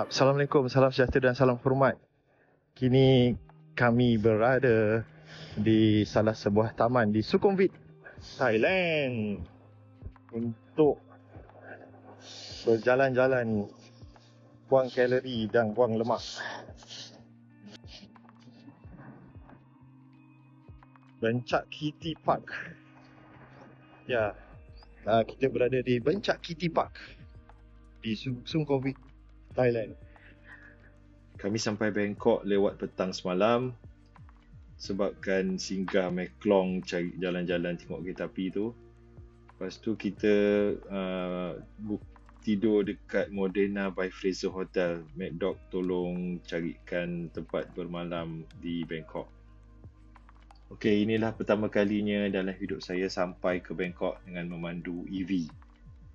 Assalamualaikum, salam sejahtera dan salam hormat. Kini kami berada di salah sebuah taman di Sukhumvit, Thailand, untuk berjalan-jalan, buang kalori dan buang lemak. Bencak Kitty Park. Ya, kita berada di Bencak Kitty Park di Sukhumvit, Thailand. Kami sampai Bangkok lewat petang semalam sebabkan singgah Meklong cari jalan-jalan tengok kereta api tu. Lepas tu kita tidur dekat Modena by Fraser Hotel. McDoc tolong carikan tempat bermalam di Bangkok. Okey, inilah pertama kalinya dalam hidup saya sampai ke Bangkok dengan memandu EV.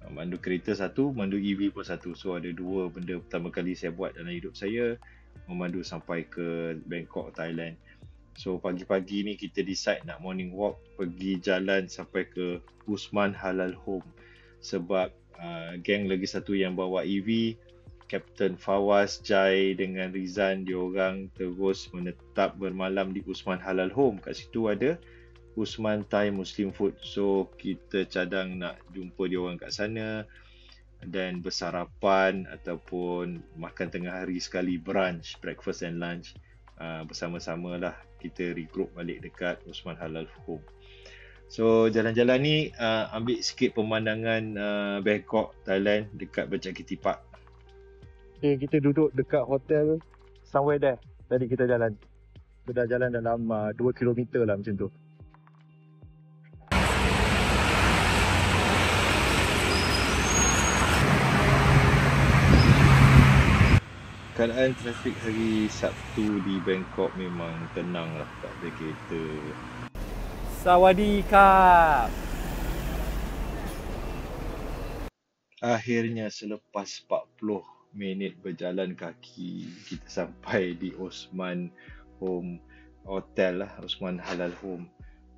Memandu kereta satu, memandu EV pun satu. So ada dua benda pertama kali saya buat dalam hidup saya, memandu sampai ke Bangkok, Thailand. So pagi-pagi ni kita decide nak morning walk, pergi jalan sampai ke Usman Halal Home. Sebab geng lagi satu yang bawa EV, Captain Fawaz, Jai dengan Rizan, diorang terus menetap bermalam di Usman Halal Home. Kat situ ada Usman Thai Muslim Food. So kita cadang nak jumpa diorang kat sana dan bersarapan ataupun makan tengah hari sekali, brunch, breakfast and lunch bersama-sama lah. Kita regroup balik dekat Usman Halal Home. So jalan-jalan ni ambil sikit pemandangan Bangkok, Thailand dekat Bencak Kitty Park. Okay, kita duduk dekat hotel somewhere there. Tadi kita jalan. Kita dah jalan dalam 2 km lah macam tu. Keadaan trafik hari Sabtu di Bangkok memang tenang lah, tak ada kereta. Sawadee-kap. Akhirnya selepas 40 minit berjalan kaki, kita sampai di Usman Home Hotel lah, Usman Halal Home.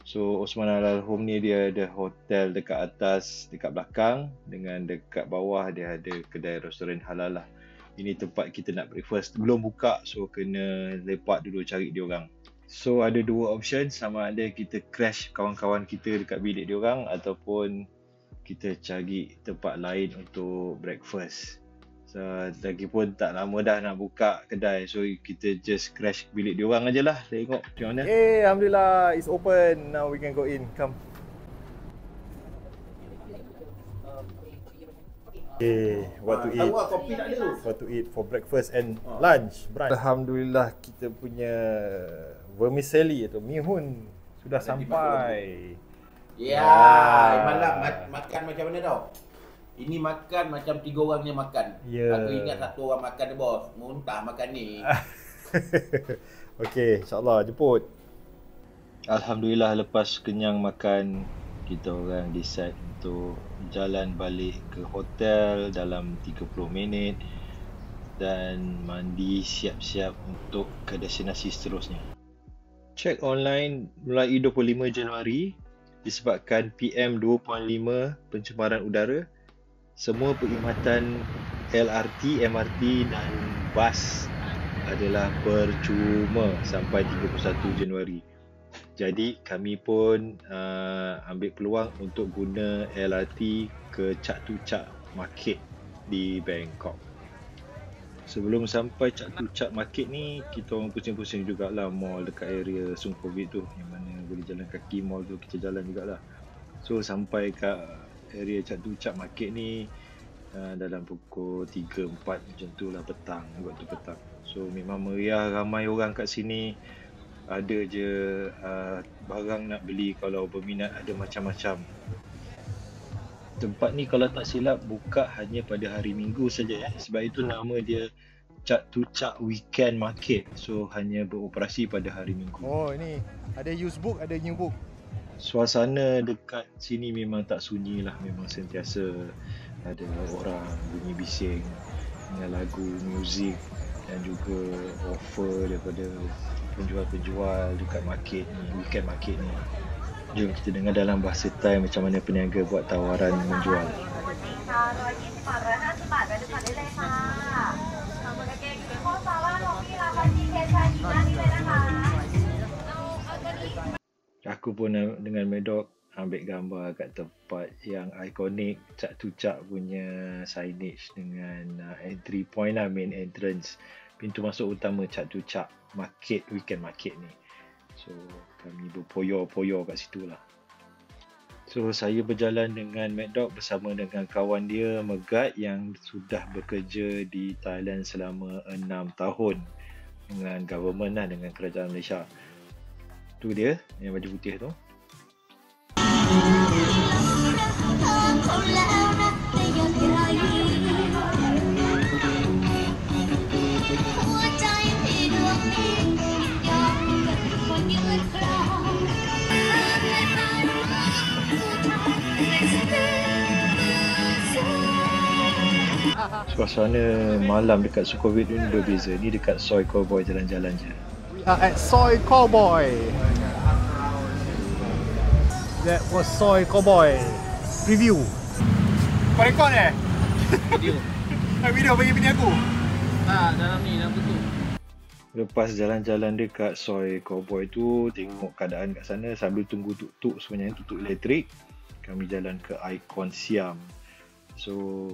So Usman Halal Home ni dia ada hotel dekat atas, dekat belakang, dengan dekat bawah dia ada kedai restoran halal lah. Ini tempat kita nak breakfast, belum buka, so kena lepak dulu cari diorang. So ada dua option, sama ada kita crash kawan-kawan kita dekat bilik diorang ataupun kita cari tempat lain untuk breakfast. So lagipun tak lama dah nak buka kedai, so kita just crash bilik diorang aje lah. Tengok macam mana. Hey, Alhamdulillah, it's open. Now we can go in. Come. Okay, what to eat? What to eat for breakfast and lunch, brunch. Alhamdulillah, kita punya vermicelli atau mihun sudah sampai. Ya, malam makan macam mana tau? Ini makan macam 3 orang ni makan. Aku ingat 1 orang makan ni bos. Muntah makan ni. Okey, insyaAllah jemput. Alhamdulillah, lepas kenyang makan, kita orang decide untuk jalan balik ke hotel dalam 30 minit dan mandi siap-siap untuk ke destinasi seterusnya. Check online mulai 25 Januari disebabkan PM2.5 pencemaran udara. Semua perkhidmatan LRT, MRT dan bas adalah percuma sampai 31 Januari. Jadi kami pun ambil peluang untuk guna LRT ke Chak Tu Chak Market di Bangkok. Sebelum sampai Chak Tu Chak Market ni, kita orang pusing-pusing jugalah mall dekat area Sukhumvit tu, yang mana boleh jalan kaki mall tu, kita jalan jugalah. So sampai kat area Chak Tu Chak Market ni dalam pukul 3-4 macam tu lah petang, waktu petang. So memang meriah, ramai orang kat sini. Ada je barang nak beli, kalau berminat ada macam-macam. Tempat ni kalau tak silap buka hanya pada hari Minggu saja sebab itu nama dia Chak Tu Chak Weekend Market. So hanya beroperasi pada hari Minggu. Oh, ini ada used book, ada new book. Suasana dekat sini memang tak sunyi lah, memang sentiasa ada orang bunyi bising dengan lagu, muzik dan juga offer daripada penjual-penjual dekat market ni, weekend market ni. Jom kita dengar dalam bahasa Thai macam mana peniaga buat tawaran menjual. Aku pun dengan Mad Dog ambil gambar kat tempat yang ikonik, Cak Tu Cak punya signage dengan entry point lah, main entrance, pintu masuk utama Cak Tu Cak market, weekend market ni. So kami berpoyor-poyor kat situ lah. So saya berjalan dengan Mad Dog bersama dengan kawan dia Megat yang sudah bekerja di Thailand selama 6 tahun dengan government lah, dengan kerajaan Malaysia. Tu dia yang baju putih tu. Suasana malam dekat Sukhumvit ni berbeza. Ni dekat Soi Cowboy, jalan-jalan je. We are at Soi Cowboy. That was Soi Cowboy preview. Kau rekod Video. Video bagi bini aku. Dalam ni, dalam betul. Lepas jalan-jalan dekat Soi Cowboy tu, tengok keadaan kat sana sambil tunggu tuk-tuk sebenarnya, tuk-tuk elektrik, kami jalan ke Icon Siam. So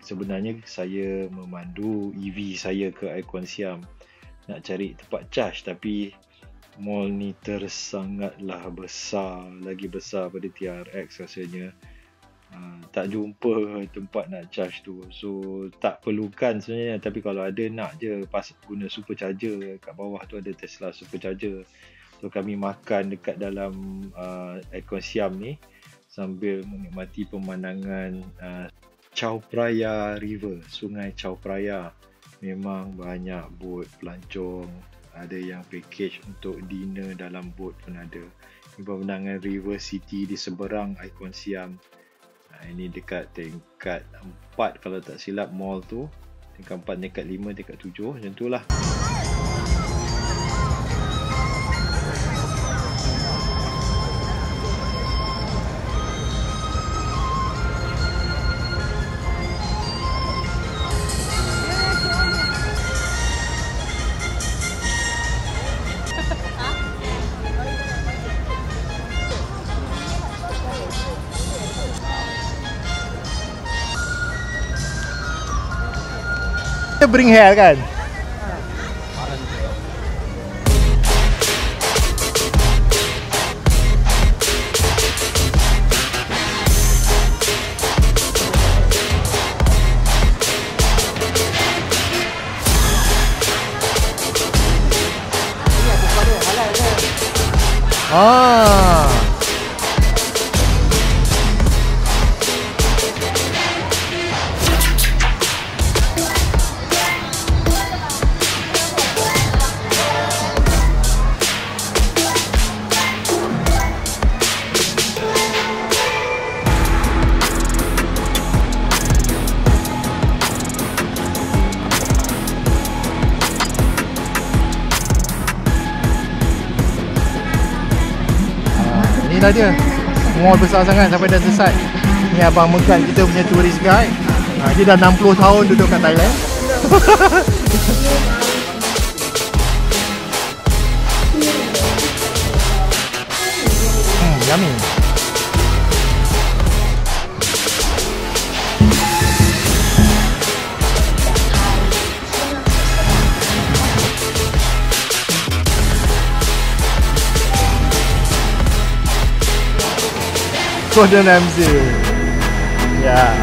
sebenarnya saya memandu EV saya ke Icon Siam nak cari tempat charge, tapi mall ni sangatlah besar, lagi besar pada TRX rasanya. Tak jumpa tempat nak charge tu. So tak perlukan sebenarnya, tapi kalau ada nak je pas guna supercharger. Kat bawah tu ada Tesla supercharger. So kami makan dekat dalam Icon Siam ni sambil menikmati pemandangan Chao Phraya River, Sungai Chao Phraya. Memang banyak bot pelancong, ada yang package untuk dinner dalam bot pun ada. Ini pemandangan River City di seberang Icon Siam. Ini dekat tingkat 4 kalau tak silap mall tu. Tingkat 4, tingkat 5, tingkat 7, macam tu lah. Bring hair kan? Inilah dia, mall besar sangat sampai dah sesat. Ni abang Megat kita punya tourist guide. Dia dah 60 tahun duduk kat Thailand. Yummy. Gordon Ramsay. Ya.